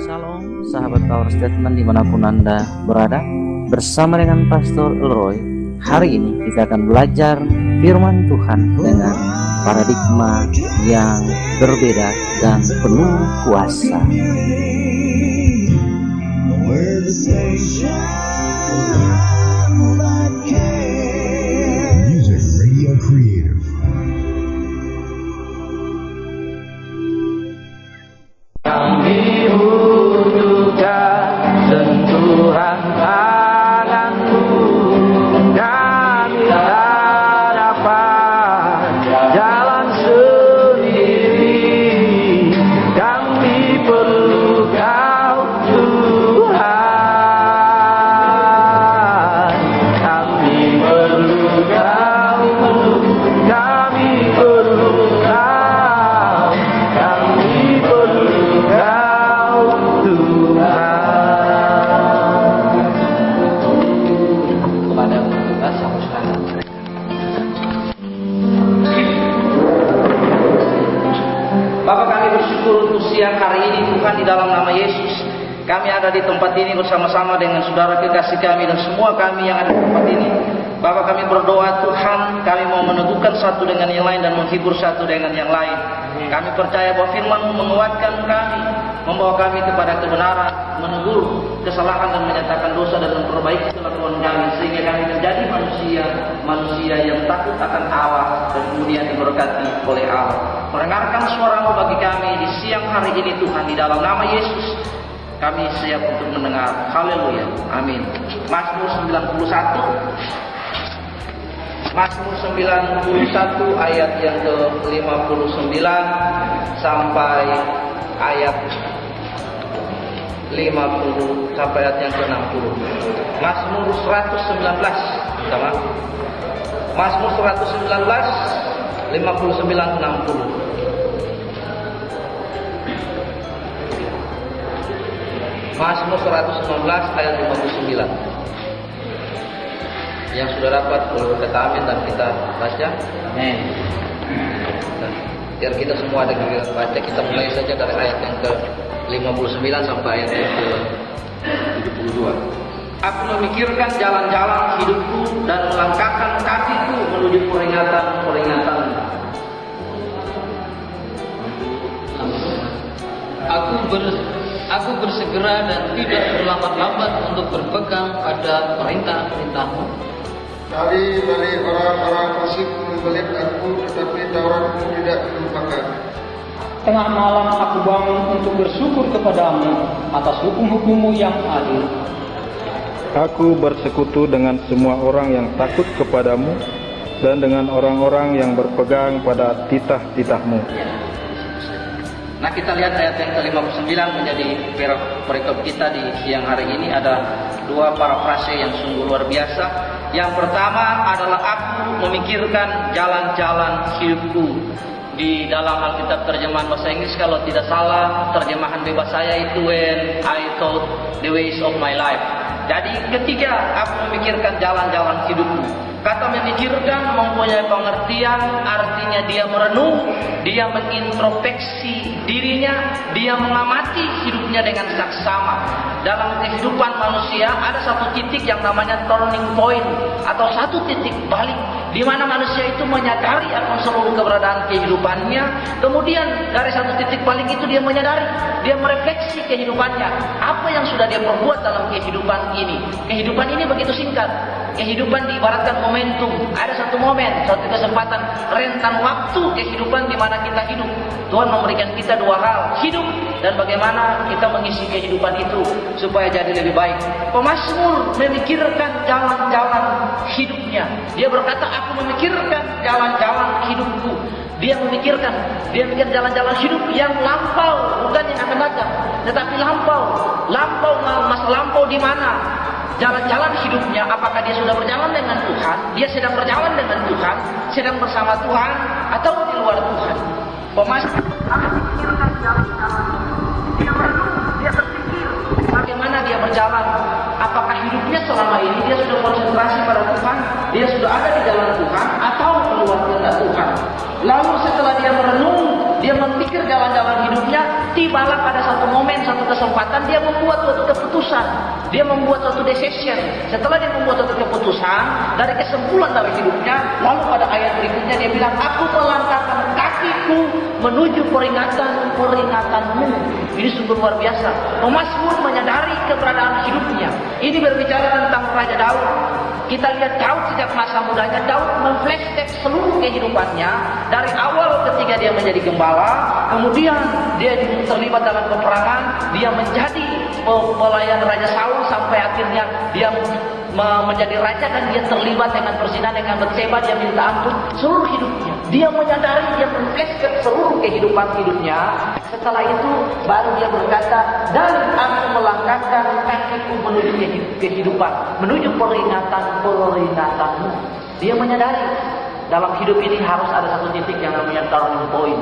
Shalom, sahabat Power Statement dimanapun Anda berada. Bersama dengan Pastor Elroy, hari ini kita akan belajar firman Tuhan dengan paradigma yang berbeda dan penuh kuasa. Music Radio Creator. Kami butuhkan sentuhan tanganmu, kami tak dapat jalan sendiri, kami perlu Kau Tuhan, kami perlu Kau, kami perlu Kau, kami perlu Kau Tuhan. Kepada petugas hapuskan. Bapa, kami bersyukur untuk siang hari ini Tuhan, di dalam nama Yesus. Kami ada di tempat ini bersama-sama dengan saudara kekasih kami dan semua kami yang ada di tempat ini. Bapa, kami berdoa Tuhan, kami mau meneguhkan satu dengan yang lain dan menghibur satu dengan yang lain. Kami percaya bahwa firman-Mu menguatkan kami, membawa kami kepada kebenaran, menegur kesalahan dan menyatakan dosa dan memperbaiki kelakuan kami, sehingga kami menjadi manusia yang takut akan Allah dan kemudian diberkati oleh Allah. Mendengarkan suara-Mu bagi kami di siang hari ini Tuhan, di dalam nama Yesus kami siap untuk mendengar. Haleluya, amin. Mazmur 91 ayat yang ke-59 sampai ayat 50 sampai ayat yang ke-60. Mazmur 119 sama. Mazmur 119 59-60. Mazmur 119 ayat 59. Yang sudah dapat boleh berkata amin dan kita baca. Amin. Nah, biar kita semua ada giliran baca, kita mulai saja dari ayat yang ke-59 sampai ayat yang ke-72. Aku memikirkan jalan-jalan hidupku dan melangkahkan kakiku menuju peringatan-peringatan. Aku bersegera dan tidak berlambat-lambat untuk berpegang pada perintah-perintah-Mu. Dari orang-orang fasik membelit aku, tetapi Taurat-Mu tidak melupakan. Tengah malam aku bangun untuk bersyukur kepadamu atas hukum-hukum-Mu yang adil. Aku bersekutu dengan semua orang yang takut kepadamu dan dengan orang-orang yang berpegang pada titah-titah-Mu. Nah, kita lihat ayat yang ke-59 menjadi perikop kita di siang hari ini. Ada dua parafrase yang sungguh luar biasa. Yang pertama adalah aku memikirkan jalan-jalan hidupku. Di dalam Alkitab terjemahan bahasa Inggris, kalau tidak salah, terjemahan bebas saya itu when I thought the ways of my life. Jadi ketika aku memikirkan jalan-jalan hidupku. Kata memikirkan mempunyai pengertian, artinya dia merenung, dia mengintrospeksi dirinya, dia mengamati hidupnya dengan saksama. Dalam kehidupan manusia ada satu titik yang namanya turning point atau satu titik balik di mana manusia itu menyadari akan seluruh keberadaan kehidupannya. Kemudian dari satu titik balik itu dia menyadari, dia merefleksi kehidupannya, apa yang sudah dia perbuat dalam kehidupan ini. Kehidupan ini begitu singkat. Kehidupan diibaratkan momentum. Ada satu momen, satu kesempatan, rentan waktu kehidupan di mana kita hidup. Tuhan memberikan kita dua hal, hidup dan bagaimana kita mengisi kehidupan itu supaya jadi lebih baik. Pemazmur memikirkan jalan-jalan hidupnya. Dia berkata, aku memikirkan jalan-jalan hidupku. Dia mikir jalan-jalan hidup yang lampau, bukan yang akan datang, tetapi lampau. Masa lampau di mana? Jalan-jalan hidupnya, apakah dia sudah berjalan dengan Tuhan, dia sedang berjalan dengan Tuhan, sedang bersama Tuhan, atau di luar Tuhan. Pemazmur memikirkan jalan-jalan. Dia merenung, dia berpikir bagaimana dia berjalan. Apakah hidupnya selama ini dia sudah konsentrasi pada Tuhan, dia sudah ada di jalan Tuhan, atau keluar kehendak Tuhan. Lalu setelah dia merenung, dia memikir jalan-jalan hidupnya, tibalah pada satu momen, satu kesempatan keputusan. Dia membuat suatu decision. Setelah dia membuat suatu keputusan, dari kesimpulan dari hidupnya, lalu pada ayat berikutnya dia bilang, aku melangkahkan kakiku menuju peringatan-peringatanmu. Ini sungguh luar biasa. Pemazmur menyadari keberadaan hidupnya. Ini berbicara tentang Raja Daud. Kita lihat Daud sejak masa mudanya, Daud memflashback seluruh kehidupannya. Dari awal ketika dia menjadi gembala, kemudian dia terlibat dalam peperangan, dia menjadi pelayan Raja Saul sampai akhirnya dia menjadi raja dan dia terlibat dengan perzinahan dengan Batseba, dia minta ampun seluruh hidupnya. Dia menyadari, dia memflashback seluruh kehidupan hidupnya. Setelah itu baru dia berkata, dan aku melangkahkan kakiku menuju kehidupan, menuju peringatan-peringatanmu. Dia menyadari dalam hidup ini harus ada satu titik yang namanya turning point.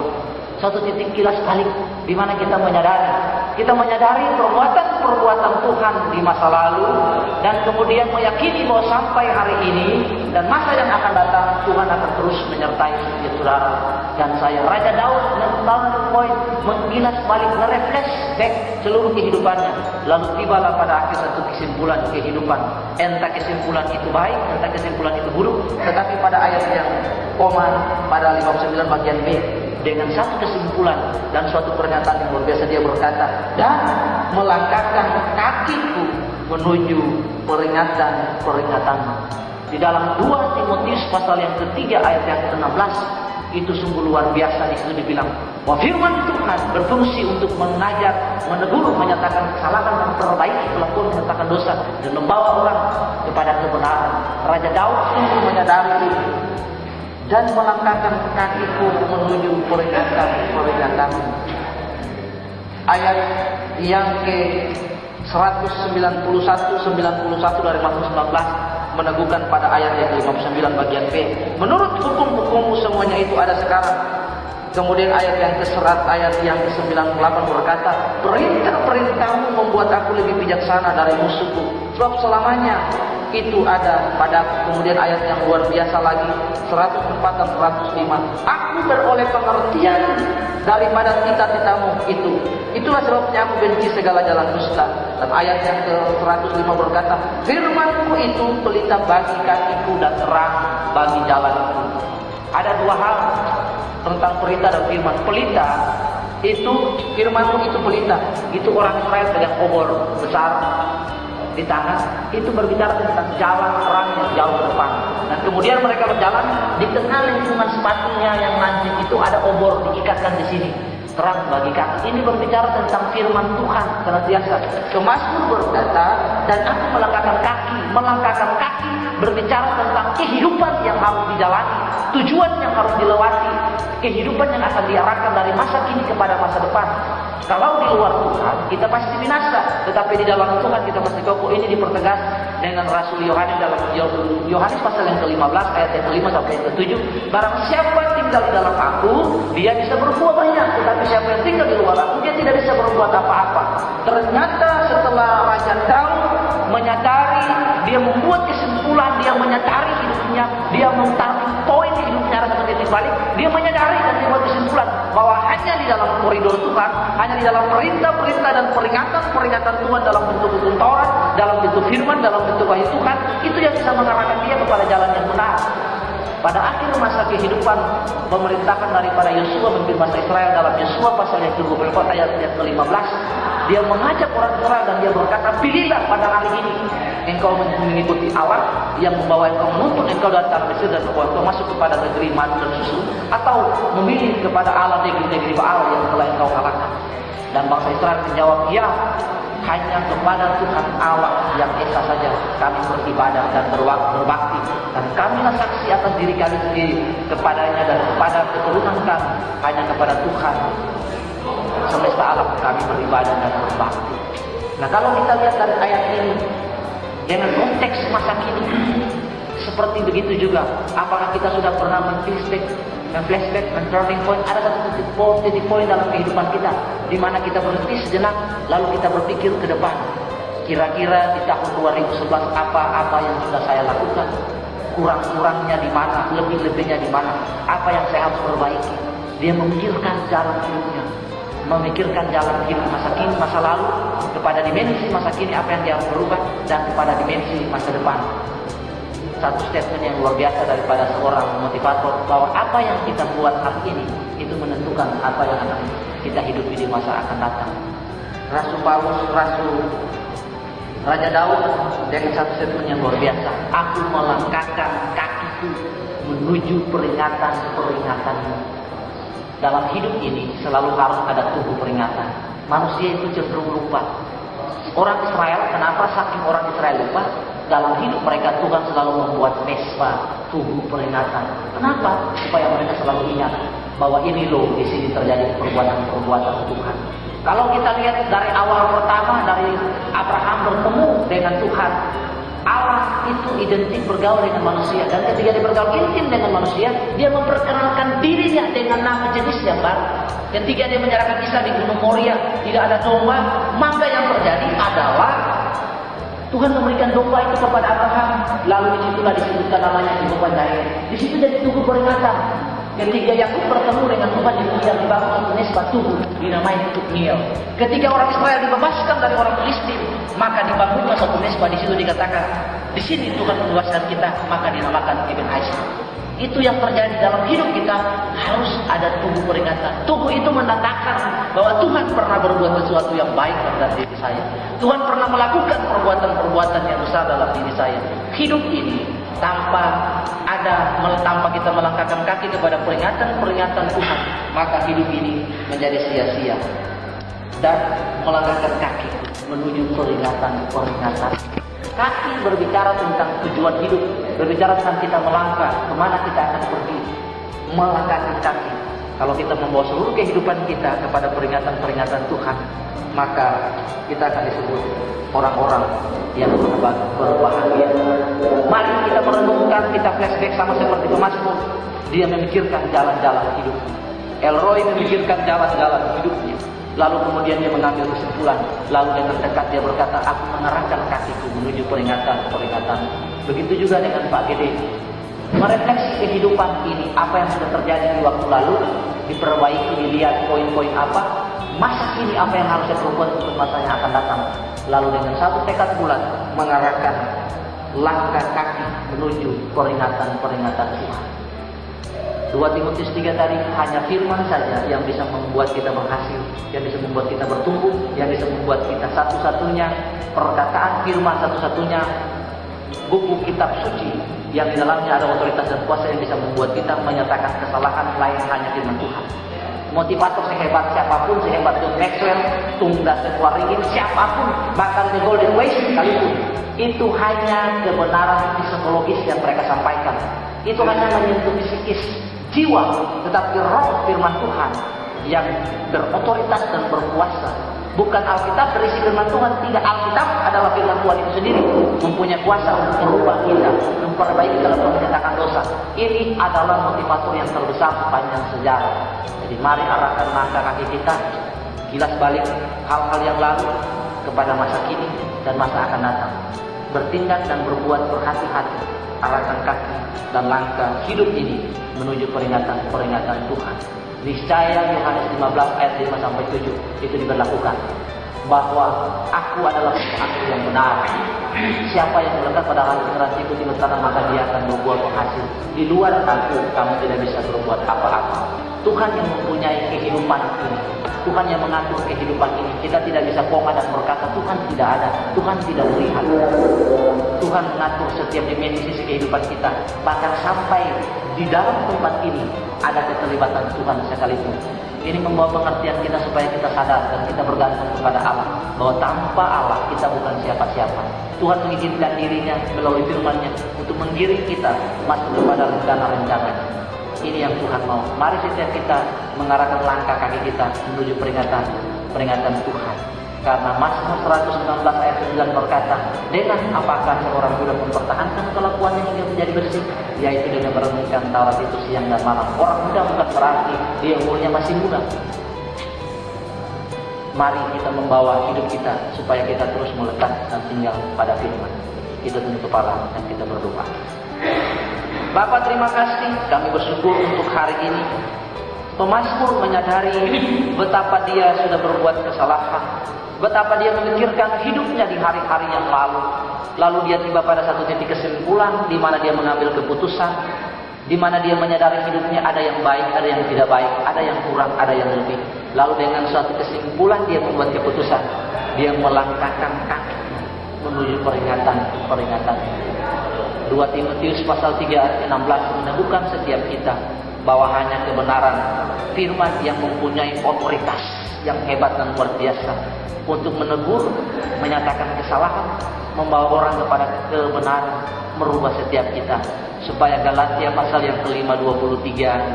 Satu titik kilas balik di mana kita menyadari perbuatan Tuhan di masa lalu dan kemudian meyakini bahwa sampai hari ini dan masa yang akan datang Tuhan akan terus menyertai setiap saudara dan saya. Raja Daud turning point, mengkilas balik, merefresh back seluruh kehidupannya, lalu tibalah pada akhir satu kesimpulan kehidupan. Entah kesimpulan itu baik, entah kesimpulan itu buruk, tetapi pada ayat yang pada 59 bagian B, dengan satu kesimpulan dan suatu pernyataan yang luar biasa, dia berkata, dan melangkahkan kakiku menuju peringatan-peringatanmu. Di dalam 2 Timotius pasal yang ketiga ayat yang ke-16, itu sungguh luar biasa. Di situ dibilang bahwa firman Tuhan berfungsi untuk mengajar, menegur, menyatakan kesalahan dan memperbaiki kelakuan, menyatakan dosa dan membawa orang kepada kebenaran. Raja Daud sungguh menyadari itu dan melangkahkan kakiku menuju peringatan. Ayat yang ke 191 dari Mazmur 19 meneguhkan pada ayat yang ke-59 bagian B. Menurut hukum-hukummu semuanya itu ada sekarang. Kemudian ayat yang ke-98 berkata, perintah-perintahmu membuat aku lebih bijaksana dari musuhku, sebab selamanya itu ada padaku. Kemudian ayat yang luar biasa lagi 104 dan 105, aku beroleh pengertian daripada titah-titahmu itu. Itulah sebabnya aku benci segala jalan dusta. Dan ayat yang ke-105 berkata, firmanku itu pelita bagi kakiku dan terang bagi jalanku. Ada dua hal tentang pelita dan firman. Pelita itu, firmanku itu pelita. Itu orang Israel pegang obor besar di tangan, itu berbicara tentang jalan terang yang jauh ke depan. Dan kemudian mereka berjalan di tengah lingkungan sepatunya yang lancip itu ada obor diikatkan di sini, terang bagi kaki. Ini berbicara tentang firman Tuhan senantiasa. Mazmur berkata, dan aku melangkahkan kaki berbicara tentang kehidupan yang harus dijalani, tujuan yang harus dilewati, kehidupan yang akan diarahkan dari masa kini kepada masa depan. Kalau di luar Tuhan kita pasti binasa, tetapi di dalam Tuhan kita pasti kokoh. Ini dipertegas dengan Rasul Yohanes dalam Yohanes pasal yang ke-15 ayat yang ke-5 sampai yang ke-7. Barang siapa tinggal di dalam aku, dia bisa berbuah banyak, tetapi siapa yang tinggal di luar aku, dia tidak bisa berbuat apa-apa. Ternyata setelah Raja Daud menyadari, dia membuat kesimpulan, dia menyadari hidupnya, dia men-turning point hidupnya, ada satu titik balik, dia menyadari dan dia membuat kesimpulan bahwa hanya di dalam koridor Tuhan, hanya di dalam perintah-perintah dan peringatan-peringatan Tuhan dalam bentuk hukum Taurat, dalam bentuk firman, dalam bentuk wahyu Tuhan, itu yang bisa mengarahkan dia kepada jalan yang benar. Pada akhir masa kehidupan pemerintahan daripada Yosua memimpin bangsa Israel dalam Yosua pasal yang ke-24 ayat yang ke-15, dia mengajak orang Israel dan dia berkata, pilihlah pada hari ini engkau mengikuti Allah yang membawa engkau menuntun engkau dari tanah Mesir dan membawa engkau masuk kepada negeri madu dan susu, atau memilih kepada Allah negeri-negeri Baal yang telah engkau kalahkan. Dan bangsa Israel menjawab, ya, hanya kepada Tuhan Allah yang esa saja kami beribadah dan berbakti, dan kamilah saksi atas diri kami sendiri kepadanya dan kepada keturunan kami, hanya kepada Tuhan semesta alam kami beribadah dan berbakti. Nah, kalau kita lihat dari ayat ini dengan konteks masa kini, seperti begitu juga. Apakah kita sudah pernah flashback, turning point? Ada satu titik poin dalam kehidupan kita di mana kita berhenti sejenak, lalu kita berpikir ke depan. Kira-kira di tahun 2011 apa yang sudah saya lakukan? Kurang-kurangnya di mana? Lebih-lebihnya di mana? Apa yang saya harus perbaiki? Dia memikirkan jalan hidupnya. memikirkan jalan hidup masa kini, masa lalu, kepada dimensi masa kini apa yang dia harus berubah, dan kepada dimensi masa depan. Satu statement yang luar biasa daripada seorang motivator, bahwa apa yang kita buat hari ini itu menentukan apa yang akan kita hidupi di masa akan datang. Rasul Raja Daud dengan satu statement yang luar biasa, aku melangkahkan kakiku menuju peringatan-peringatanmu. Dalam hidup ini selalu harus ada tubuh peringatan. Manusia itu cenderung lupa. Orang Israel, kenapa saking orang Israel lupa? Dalam hidup mereka Tuhan selalu membuat mesbah, tubuh peringatan. Kenapa? Supaya mereka selalu ingat bahwa ini loh, di sini terjadi perbuatan-perbuatan Tuhan. Kalau kita lihat dari awal pertama, dari Abraham bertemu dengan Tuhan, Allah itu identik bergaul dengan manusia. Dan ketika dia bergaul intim dengan manusia, dia memperkenalkan dirinya dengan nama jenis yang baru. Ketika dia menyerahkan Isa di Gunung Moria, tidak ada domba, maka yang terjadi adalah Tuhan memberikan domba itu kepada Abraham. Lalu disitulah disebutkan namanya di Baik. Di situ jadi tubuh peringatan. Ketika Yakub bertemu dengan Tuhan di dunia, dibangun satu mesbah tubuh dinamai Tukniel. Ketika orang Israel dibebaskan dari orang Filistin, maka dibangunlah satu mesbah. Di situ dikatakan, di sini Tuhan membebaskan kita, maka dinamakan Ibn Aisyah. Itu yang terjadi dalam hidup kita, harus ada tubuh peringatan. Tubuh itu menandakan bahwa Tuhan pernah berbuat sesuatu yang baik dalam diri saya. Tuhan pernah melakukan perbuatan-perbuatan yang besar dalam diri saya. Hidup ini tanpa kita melangkahkan kaki kepada peringatan-peringatan Tuhan, maka hidup ini menjadi sia-sia. Dan melangkahkan kaki menuju peringatan-peringatan. Kaki berbicara tentang tujuan hidup, berbicara tentang kita melangkah, kemana kita akan pergi. Melangkahkan kaki. Kalau kita membawa seluruh kehidupan kita kepada peringatan-peringatan Tuhan, maka kita akan disebut orang-orang yang berbahagia. Mari kita merenungkan, kita flashback sama seperti pemazmur. Dia memikirkan jalan-jalan hidup. Elroy memikirkan jalan-jalan hidupnya. Lalu kemudian dia mengambil kesimpulan. Lalu dia terdekat, dia berkata, aku mengarahkan kakiku menuju peringatan-peringatan. Begitu juga dengan Pak Gede. Merefleksi kehidupan ini, apa yang sudah terjadi di waktu lalu, diperbaiki, dilihat poin-poin apa, masa kini apa yang harus saya perbuat untuk masa yang akan datang. Lalu dengan satu tekad bulat, mengarahkan langkah kaki menuju peringatan-peringatan Tuhan. 2 Timotius 3 tadi, hanya firman saja yang bisa membuat kita berhasil, yang bisa membuat kita bertumbuh, yang bisa membuat kita satu-satunya perkataan firman, satu-satunya buku kitab suci yang di dalamnya ada otoritas dan kuasa yang bisa membuat kita menyatakan kesalahan lain hanya firman Tuhan. Motivator sehebat siapapun, sehebat John Maxwell, Tunggal Setuaringin, siapapun, bahkan The Golden Ways sekalipun, itu hanya kebenaran psikologis yang mereka sampaikan. Itu hanya menyentuh psikis jiwa, tetapi roh firman Tuhan yang berotoritas dan berkuasa. Bukan Alkitab berisi firman Tuhan, tidak. Alkitab adalah firman Tuhan itu sendiri, mempunyai kuasa untuk merubah kita, memperbaiki kalau menyatakan dosa. Ini adalah motivator yang terbesar sepanjang sejarah. Jadi mari arahkan langkah kaki kita, kilas balik hal-hal yang lalu kepada masa kini dan masa akan datang. Bertindak dan berbuat berhati-hati, arahkan kaki dan langkah hidup ini menuju peringatan-peringatan Tuhan. Niscaya Yohanes 15 ayat 5-7 itu diberlakukan, bahwa aku adalah aku yang benar. Siapa yang melekat pada ranting-ranting di tanah, maka dia akan berbuat penghasil. Di luar aku, kamu tidak bisa berbuat apa-apa. Tuhan yang mempunyai kehidupan ini, Tuhan yang mengatur kehidupan ini. Kita tidak bisa koma dan berkata Tuhan tidak ada, Tuhan tidak melihat. Tuhan mengatur setiap dimensi sisi kehidupan kita. Bahkan sampai di dalam tempat ini ada keterlibatan Tuhan sekalipun. Ini membawa pengertian kita supaya kita sadar dan kita bergantung kepada Allah, bahwa tanpa Allah kita bukan siapa-siapa. Tuhan mengizinkan dirinya melalui firman-Nya untuk menggiring kita masuk kepada rencana-rencana. Ini yang Tuhan mau. Mari setiap kita mengarahkan langkah kaki kita menuju peringatan Tuhan. Karena Mazmur 119 ayat 9 berkata, dengan apakah seorang muda mempertahankan kelakuannya hingga menjadi bersih? Yaitu dengan merenungkan Taurat itu siang dan malam. Orang muda bukan berarti dia umurnya masih muda. Mari kita membawa hidup kita supaya kita terus melekat dan tinggal pada firman. Kita tunduk kepala dan kita berdoa. Bapa, terima kasih, kami bersyukur untuk hari ini. Pemazmur menyadari betapa dia sudah berbuat kesalahan, betapa dia memikirkan hidupnya di hari-hari yang lalu. Lalu dia tiba pada satu titik kesimpulan di mana dia mengambil keputusan, di mana dia menyadari hidupnya ada yang baik, ada yang tidak baik, ada yang kurang, ada yang lebih. Lalu dengan suatu kesimpulan dia membuat keputusan, dia melangkahkan kaki menuju peringatan. 2 Timotius pasal 3 ayat 16 meneguhkan setiap kita bahwa hanya kebenaran firman yang mempunyai otoritas yang hebat dan luar biasa untuk menegur, menyatakan kesalahan, membawa orang kepada kebenaran, merubah setiap kita. Supaya Galatia pasal yang kelima 21-23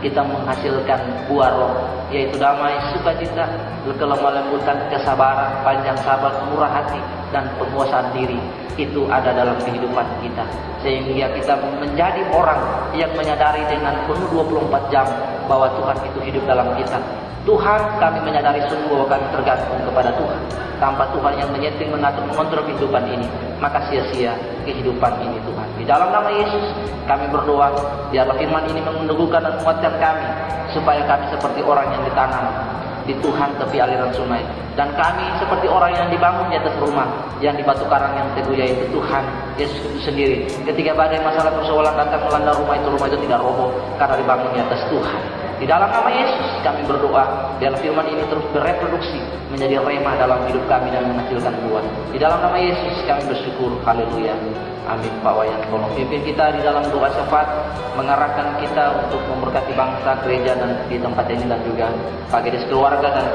kita menghasilkan buah roh, yaitu damai, sukacita, kelemah lembutan, kesabaran, panjang sabar, murah hati, dan penguasaan diri. Itu ada dalam kehidupan kita, sehingga kita menjadi orang yang menyadari dengan penuh 24 jam bahwa Tuhan itu hidup dalam kita. Tuhan, kami menyadari sungguh bahwa kami tergantung kepada Tuhan. Tanpa Tuhan yang menyeting, mengatur, mengontrol kehidupan ini, maka sia-sia kehidupan ini Tuhan. Di dalam nama Yesus kami berdoa, biarlah firman ini meneguhkan dan menguatkan kami, supaya kami seperti orang yang ditanam di Tuhan tepi aliran sungai, dan kami seperti orang yang dibangun di atas rumah yang di batu karang yang teguh, yaitu Tuhan Yesus itu sendiri. Ketika badai masalah persoalan datang melanda rumah itu tidak roboh karena dibangun di atas Tuhan. Di dalam nama Yesus kami berdoa, biarlah firman ini terus bereproduksi menjadi rema dalam hidup kami dan menghasilkan buah. Di dalam nama Yesus kami bersyukur. Haleluya. Amin. Pak Wayan, tolong pimpin kita di dalam doa syafaat, mengarahkan kita untuk memberkati bangsa, gereja, dan di tempat ini, dan juga Pak Gedis keluarga dan